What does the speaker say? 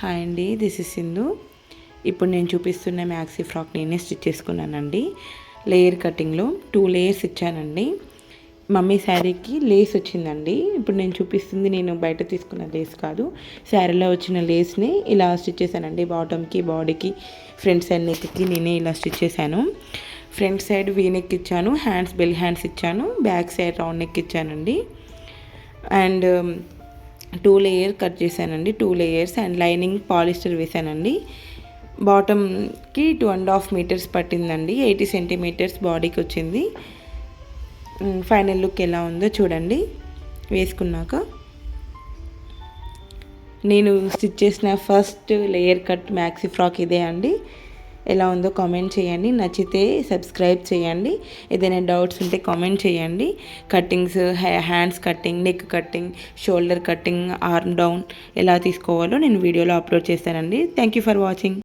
Hi అండి, this is Sindhu. ఇప్పుడు నేను చూపిస్తున్న మ్యాక్సీ ఫ్రాక్ నేనే స్టిచ్ చేసుకున్నానండి. లేయర్ కటింగ్లో 2 లేయర్స్ ఇచ్చానండి. మమ్మీ శారీకి లేస్ వచ్చిందండి. ఇప్పుడు నేను చూపిస్తుంది నేను బయట తీసుకున్న లేస్ కాదు, శారీలో వచ్చిన లేస్ని ఇలా స్టిచ్ చేశానండి. బాటమ్కి, బాడీకి, ఫ్రంట్ సైడ్ నెక్కి నేనే ఇలా స్టిచ్ చేశాను. ఫ్రంట్ సైడ్ వీ నెక్ ఇచ్చాను, హ్యాండ్స్ బెల్ హ్యాండ్స్ ఇచ్చాను, బ్యాక్ సైడ్ రౌండ్ నెక్ ఇచ్చానండి. అండ్ 2 లేయర్ కట్ చేశానండి, 2 లేయర్స్. అండ్ లైనింగ్ పాలిస్టర్ వేసానండి. బాటమ్కి 2.5 మీటర్స్ పట్టిందండి. 80 సెంటీమీటర్స్ బాడీకి వచ్చింది. ఫైనల్ లుక్ ఎలా ఉందో చూడండి వేసుకున్నాక. నేను స్టిచ్ చేసిన first layer cut maxi frock ఇదే అండి. ఎలా ఉందో కామెంట్ చేయండి. నచ్చితే సబ్స్క్రైబ్ చేయండి. ఏదైనా డౌట్స్ ఉంటే కామెంట్ చేయండి. Cuttings, hands cutting, neck cutting, shoulder cutting, arm down ఎలా తీసుకోవాలో నేను వీడియోలో అప్లోడ్ చేస్తానండి. Thank you for watching.